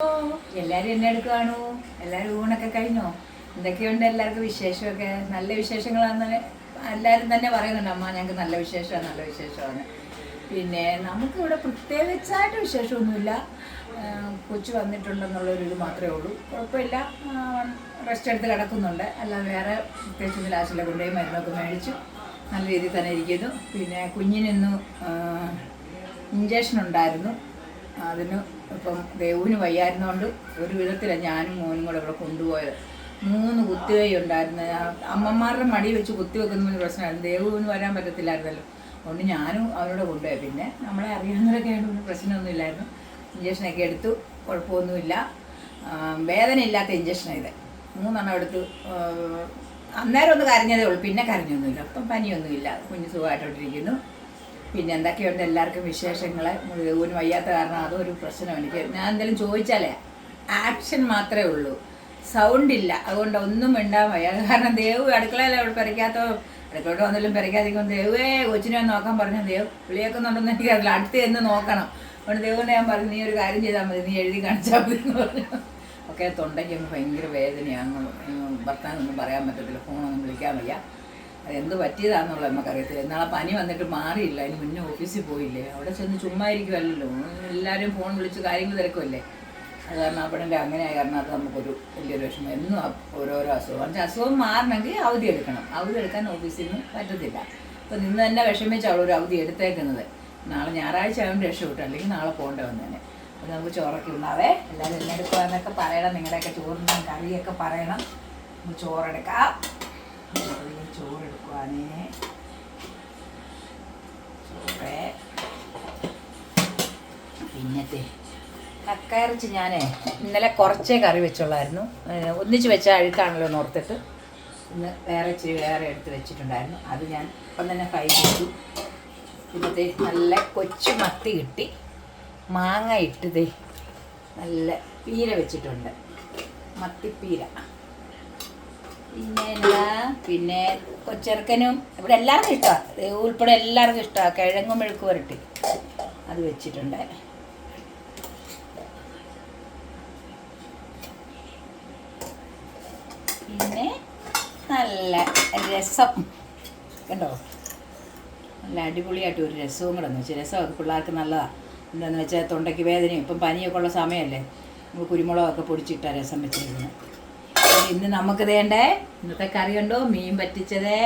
എല്ലാരും എന്നെ എടുക്കുവാണു. എല്ലാരും ഊണൊക്കെ കഴിഞ്ഞോ? എന്തൊക്കെയുണ്ട് എല്ലാവർക്കും വിശേഷമൊക്കെ? നല്ല വിശേഷങ്ങളാണെന്ന് എല്ലാവരും തന്നെ പറയുന്നുണ്ട്. അമ്മ ഞങ്ങൾക്ക് നല്ല വിശേഷമാണ്, നല്ല വിശേഷമാണ്. പിന്നെ നമുക്കിവിടെ പ്രത്യേകിച്ചായിട്ട് വിശേഷമൊന്നുമില്ല. കൊച്ചു വന്നിട്ടുണ്ടെന്നുള്ളൊരിത് മാത്രമേ ഉള്ളൂ. കുഴപ്പമില്ല, റെസ്റ്റ് എടുത്ത് കിടക്കുന്നുണ്ട്. അല്ലാതെ വേറെ പ്രത്യേകിച്ചൊന്നും ലാസ്റ്റിലെ കൊണ്ടുപോയി മരുന്നൊക്കെ മേടിച്ചു നല്ല രീതിയിൽ തന്നെ ഇരിക്കുന്നു. പിന്നെ കുഞ്ഞിനിന്ന് ഇഞ്ചക്ഷൻ ഉണ്ടായിരുന്നു. അതിന് ഇപ്പം ദേവുവിന് വയ്യായിരുന്നതുകൊണ്ട് ഒരു വിധത്തിലാണ് ഞാനും മോനും കൂടെ ഇവിടെ കൊണ്ടുപോയത്. 3 കുത്തിവെയ് ഉണ്ടായിരുന്നു. അമ്മമാരുടെ മടി വെച്ച് കുത്തിവെക്കുന്ന പ്രശ്നമായിരുന്നു. ദേവുവിന് വരാൻ പറ്റത്തില്ലായിരുന്നല്ലോ. അതുകൊണ്ട് ഞാനും അവരോട് കൊണ്ടുപോയി. പിന്നെ നമ്മളെ അറിയാവുന്നവരൊക്കെ ആയതുകൊണ്ട് പ്രശ്നമൊന്നുമില്ലായിരുന്നു. ഇഞ്ചക്ഷനൊക്കെ എടുത്തു, കുഴപ്പമൊന്നുമില്ല. വേദനയില്ലാത്ത ഇഞ്ചക്ഷനാണ് ഇത്. 3 എടുത്തു. അന്നേരം ഒന്ന് കരഞ്ഞതേ ഉള്ളൂ, പിന്നെ കരഞ്ഞൊന്നുമില്ല. അപ്പം പനിയൊന്നുമില്ല, കുഞ്ഞ് സുഖമായിട്ടോണ്ടിരിക്കുന്നു. പിന്നെ എന്തൊക്കെയുണ്ട് എല്ലാവർക്കും വിശേഷങ്ങൾ? ദേവുവിന് വയ്യാത്ത കാരണം അതൊരു പ്രശ്നം. എനിക്ക് ഞാൻ എന്തെങ്കിലും ചോദിച്ചാലേ ആക്ഷൻ മാത്രമേ ഉള്ളൂ, സൗണ്ട് ഇല്ല. അതുകൊണ്ട് ഒന്നും മിണ്ടാൻ വയ്യ. കാരണം ദേവ് അടുക്കളയിൽ അവിടെ പെരയ്ക്കാത്തോ അടുക്കളോട്ട് വന്നാലും പെരയ്ക്കാതിരിക്കും. ദേവേ കൊച്ചിനെ നോക്കാൻ പറഞ്ഞു. ദേവ് വിളിയേക്കുന്നുണ്ടെന്ന് എനിക്കറിയില്ല. അടുത്ത് എന്ന് നോക്കണം. അതുകൊണ്ട് ദേവുകൊണ്ട് ഞാൻ പറഞ്ഞു, നീ ഒരു കാര്യം ചെയ്താൽ മതി, നീ എഴുതി കാണിച്ചാൽ മതി എന്ന് പറഞ്ഞു. ഒക്കെ തൊണ്ടയ്ക്ക് ഭയങ്കര വേദനയാണ്. ഭർത്താനൊന്നും പറയാൻ പറ്റത്തില്ല, ഫോണൊന്നും വിളിക്കാൻ വയ്യ. അതെന്ത് പറ്റിയതാണെന്നുള്ളത് നമുക്കറിയത്തില്ല. നാളെ പനി വന്നിട്ട് മാറിയില്ല. അതിന് മുന്നേ ഓഫീസിൽ പോയില്ലേ, അവിടെ ചെന്ന് ചുമ്മാ ഇരിക്കുമല്ലോ. എല്ലാവരും ഫോൺ വിളിച്ച് കാര്യങ്ങൾ തിരക്കുമല്ലേ. അത് കാരണം അവിടെ അങ്ങനെ ആയ കാരണം അത് നമുക്കൊരു വലിയൊരു വിഷമം. എന്നും ഓരോരോ അസുഖം. പക്ഷേ അസുഖം മാറണമെങ്കിൽ അവധി എടുക്കണം. അവധി എടുക്കാൻ ഓഫീസിൽ നിന്ന് പറ്റത്തില്ല. അപ്പോൾ നിന്ന് തന്നെ വിഷമിച്ച് അവളൊരു അവധി എടുത്തേക്കുന്നത്. നാളെ ഞായറാഴ്ച ആയതുകൊണ്ട് രക്ഷപ്പെട്ടു, അല്ലെങ്കിൽ നാളെ പോകേണ്ട വന്നേനെ. അപ്പോൾ നമുക്ക് ചോറൊക്കെ ഉണ്ടാവേ. എല്ലാവരും എന്നെ എടുക്കുവാന്നൊക്കെ പറയണം. നിങ്ങളുടെയൊക്കെ ചോറിനും കറിയൊക്കെ പറയണം. നമുക്ക് ചോറെടുക്കാം. ചോറെടുക്കുവാനേ ചോറ്. പിന്നത്തെ കക്കയിറച്ചി ഞാൻ ഇന്നലെ കുറച്ചേ കറി വെച്ചുള്ളായിരുന്നു. ഒന്നിച്ച് വെച്ചാൽ അഴുക്കാണല്ലോ എന്ന് ഓർത്തിട്ട് ഇന്ന് വേറെ എടുത്ത് വെച്ചിട്ടുണ്ടായിരുന്നു. അത് ഞാൻ ഇപ്പം തന്നെ ഫ്രൈ ചെയ്തു. പിന്നത്തെ നല്ല കൊച്ചു മത്തി കിട്ടി, മാങ്ങ ഇട്ടതേ നല്ല പീര വെച്ചിട്ടുണ്ട്, മത്തിപ്പീര. പിന്നെ കൊച്ചെറുക്കനും ഇവിടെ എല്ലാവർക്കും ഇഷ്ടമാണ്, ഉൾപ്പെടെ എല്ലാവർക്കും ഇഷ്ടമാണ്. കിഴങ്ങും മെഴുക്ക് പുരട്ടി അത് വെച്ചിട്ടുണ്ട്. പിന്നെ നല്ല രസം കണ്ടോ, നല്ല അടിപൊളിയായിട്ട് ഒരു രസവും കൂടെ എന്ന് വെച്ചാൽ രസമൊക്കെ പിള്ളേർക്ക് നല്ലതാണ്. എന്താണെന്ന് വെച്ചാൽ തൊണ്ടയ്ക്ക് വേദനയും ഇപ്പം പനിയൊക്കെ ഉള്ള സമയമല്ലേ, നമ്മൾ കുരുമുളകൊക്കെ പൊടിച്ചിട്ടാണ് രസം വെച്ചിരിക്കുന്നത്. ഇന്ന് നമുക്ക് വേണ്ടേ ഇന്നത്തെ കറി കണ്ടോ, മീൻ പറ്റിച്ചത്,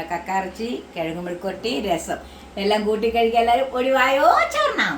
കക്കയിറച്ചി, കിഴങ്ങ് മെഴുക്കുവരട്ടി, രസം എല്ലാം കൂട്ടി കഴിക്കാൻ എല്ലാവരും ഒഴിവായോ ചോറിനാം.